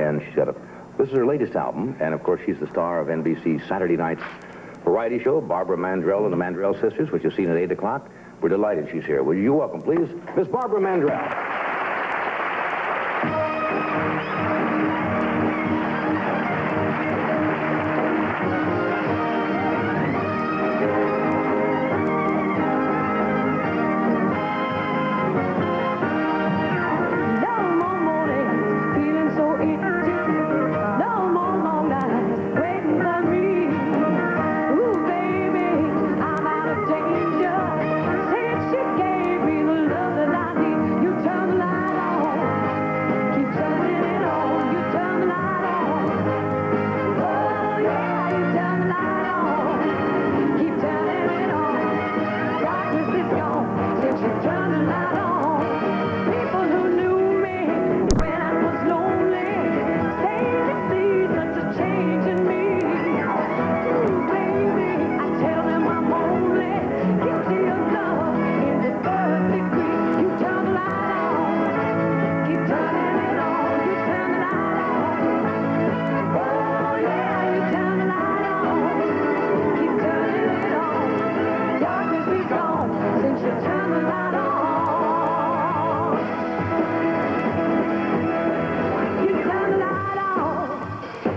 and this is her latest album, and of course she's the star of NBC's Saturday night's variety show, Barbara Mandrell and the Mandrell Sisters, which you've seen at 8 o'clock. We're delighted she's here. Will you welcome, please, Miss Barbara Mandrell.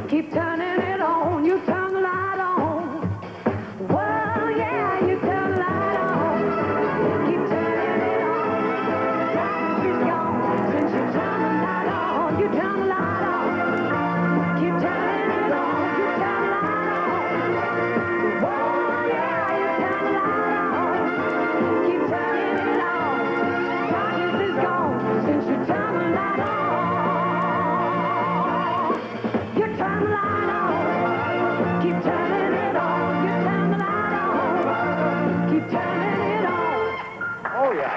Keep turning it on, you turn the light on. Well, yeah, you turn the light on. Keep turning it on. She's gone since you turn the light on. You turn the light on. Keep turning it on, you turn the light on. Well, yeah, you turn the light on. Keep turning it on. Darkness is gone since you turn the light on. Turn the light on. Keep turning it on. You turn the light on. Keep turning it on. Oh, yeah.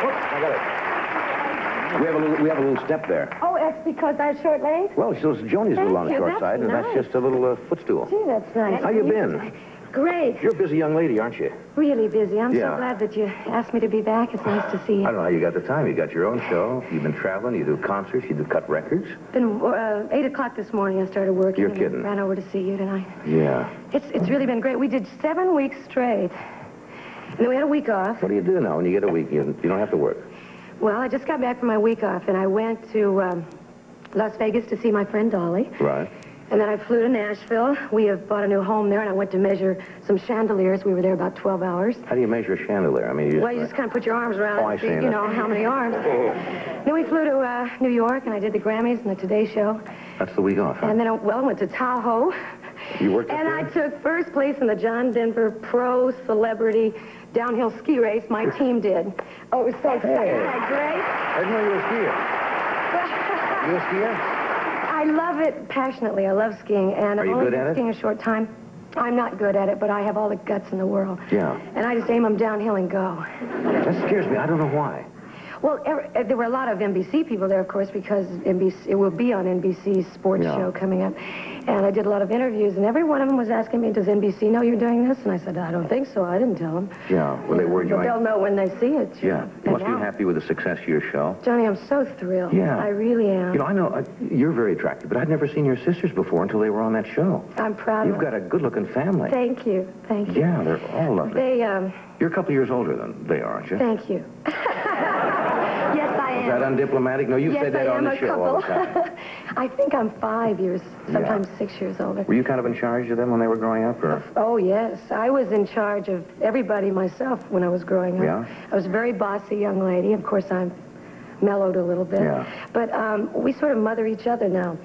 Whoops, I got it. We have a little step there. Oh, that's because I have short legs? Well, Joni's a little on the short side, and that's just a little footstool. Gee, that's nice. How you been? Great. You're a busy young lady, aren't you? Really busy. I'm so glad that you asked me to be back. It's nice to see you. I don't know how you got the time. You got your own show. You've been traveling. You do concerts. You do cut records. Then 8 o'clock this morning I started working. You're kidding. Ran over to see you tonight. Yeah. It's really been great. We did 7 weeks straight. And then we had a week off. What do you do now when you get a week? You don't have to work. Well, I just got back from my week off, and I went to Las Vegas to see my friend Dolly. Right. And then I flew to Nashville. We have bought a new home there, and I went to measure some chandeliers. We were there about 12 hours. How do you measure a chandelier? I mean, you just kind of put your arms around it and see, you know, how many arms. Then we flew to New York, and I did the Grammys and the Today Show. That's the week off, huh? And then, I went to Tahoe. You worked And I took first place in the John Denver Pro Celebrity Downhill Ski Race. My team did. Oh, it was so exciting. Isn't that great? I didn't know you were a skier. You a skier? I love it passionately. I love skiing. And Are you good at it? Skiing a short time. I'm not good at it, but I have all the guts in the world. Yeah. And I just aim them downhill and go. That scares me. I don't know why. Well, there were a lot of NBC people there, of course, because it will be on NBC's sports show coming up. And I did a lot of interviews, and every one of them was asking me, does NBC know you're doing this? And I said, I don't think so. I didn't tell them. Yeah, well, they worried you. But they'll know when they see it. Yeah. You must be happy with the success of your show. Johnny, I'm so thrilled. Yeah. I really am. You know, I know you're very attractive, but I'd never seen your sisters before until they were on that show. I'm proud of You've got a good-looking family. Thank you. Thank you. Yeah, they're all lovely. They, You're a couple of years older than they are, aren't you? Thank you. Yes, I am. Is that undiplomatic? No, you said that on the show all the time. I think I'm 5 years, sometimes 6 years older. Were you kind of in charge of them when they were growing up, or? Oh, yes. I was in charge of everybody myself when I was growing up. Yeah? I was a very bossy young lady. Of course, I'm mellowed a little bit. Yeah. But we sort of mother each other now.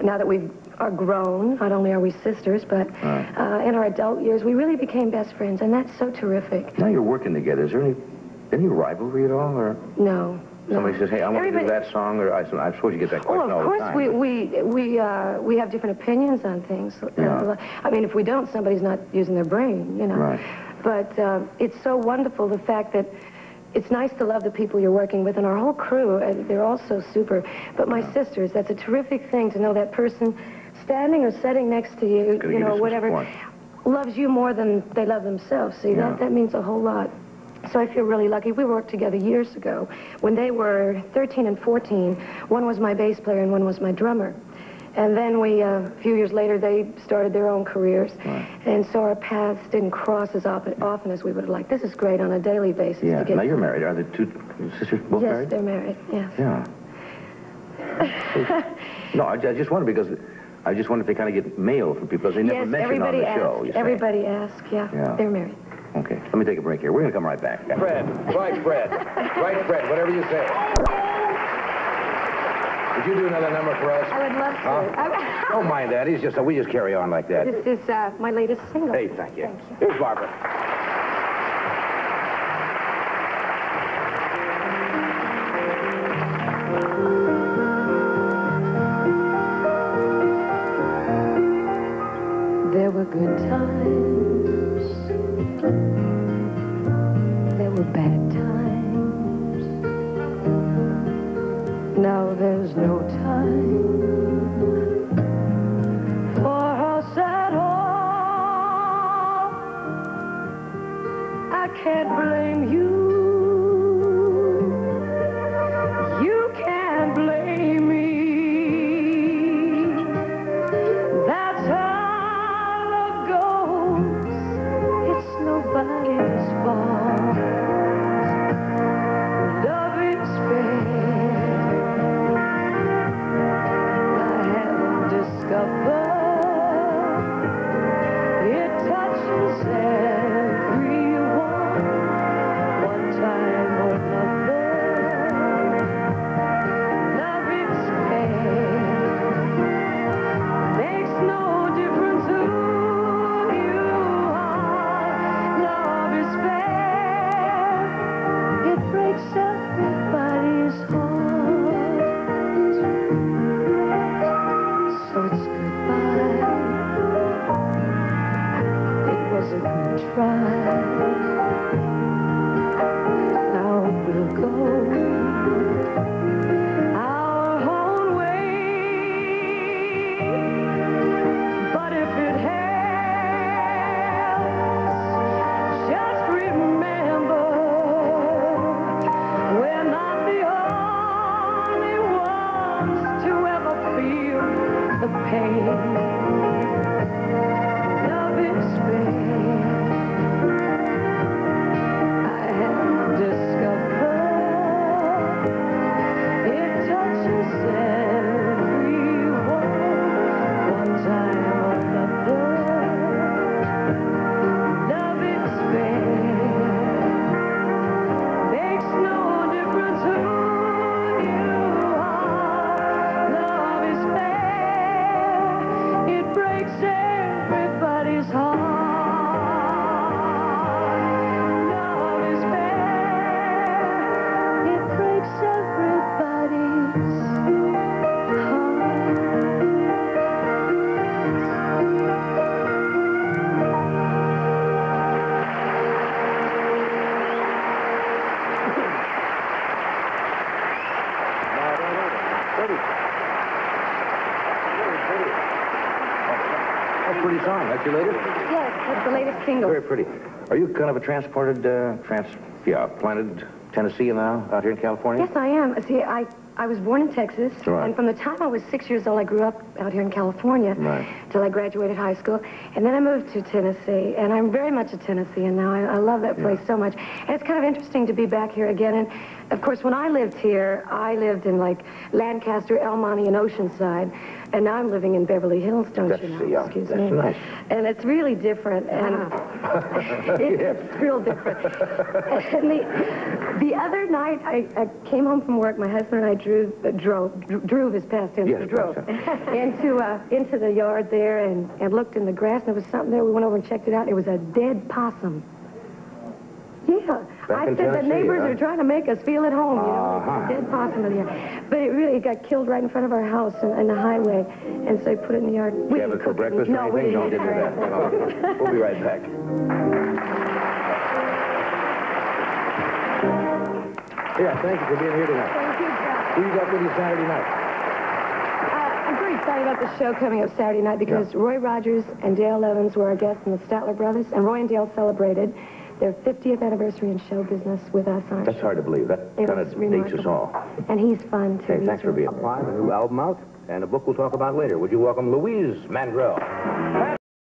Now that we are grown, not only are we sisters, but in our adult years, we really became best friends, and that's so terrific. Now you're working together. Is there any rivalry at all, or? No. Somebody says, hey, I want to do that song, or I suppose you get that question all the time. Of course, we have different opinions on things. Yeah. I mean, if we don't, somebody's not using their brain, you know. Right. But it's so wonderful, the fact that it's nice to love the people you're working with, and our whole crew, they're all so super. But my sisters, that's a terrific thing to know that person standing or sitting next to you, you know, whatever. loves you more than they love themselves. See, that means a whole lot. So I feel really lucky. We worked together years ago. When they were 13 and 14, one was my bass player and one was my drummer. And then we, a few years later, they started their own careers. Right. And so our paths didn't cross as often as we would have liked. This is great on a daily basis. Yeah, now you're married. Are the two sisters both married? Yes, they're married, yes. Yeah. No, I just wonder because I just wonder if they kind of get mail from people because they never mention on the show. Everybody asks, yeah, they're married. Okay, let me take a break here. We're going to come right back. Fred, right, Fred. Right, Fred, whatever you say. Would you do another number for us? I would love to. Don't mind that. We just carry on like that. This is my latest single. Hey, thank you. Here's Barbara. There were good times. There were bad times. Now there's no time for us at all. I can't blame you. You can't blame me. That's how love goes. It's nobody's fault. Love is fair. I have discovered it touches everyone, one time or another. Love is fair. Makes no difference who you are. Love is fair. It breaks everybody's heart. So it's goodbye. It was a good try. Now we'll go our own way. But if it helps, just remember we're not the only ones to ever feel the pain. Love is fair. I have discovered it touches everyone, one time or another. Love is fair. Makes no difference who you are. Love is fair. It breaks everybody's heart. Love is fair. It breaks everybody's That's a pretty song. That's your latest? Yes, that's the latest single. Very pretty. Are you kind of a transported, planted Tennessee now, out here in California? Yes, I am. See, I was born in Texas, Right. and from the time I was 6 years old, I grew up out here in California till I graduated high school, and then I moved to Tennessee, and I'm very much a Tennessean now. I love that place so much, and it's kind of interesting to be back here again. And of course, when I lived here, I lived in like Lancaster, El Monte, and Oceanside, and now I'm living in Beverly Hills. Don't you know? Excuse me. Nice. And it's really different, and it's real different. And the other night, I came home from work. My husband and I drove his past tense, Yes, drove into the yard there and looked in the grass, and there was something there. We went over and checked it out. It was a dead possum. Yeah. Back I in said the Tennessee, neighbors huh? are trying to make us feel at home, you know. It's a dead possum in here. But it really got killed right in front of our house on the highway, and so they put it in the yard. Did you have it for breakfast or anything? No, didn't do that. No. We'll be right back. Yeah, thank you for being here tonight. Thank you, Jack. Who you got with you Saturday night? I'm Greek. excited about the show coming up Saturday night because Roy Rogers and Dale Evans were our guests in the Statler Brothers, and Roy and Dale celebrated their 50th anniversary in show business with us on our That's show. hard to believe. That It kind was of dates us all. And he's fun, too. Hey, He's thanks for really being here. A new album out, and a book we'll talk about later. Would you welcome Louise Mandrell?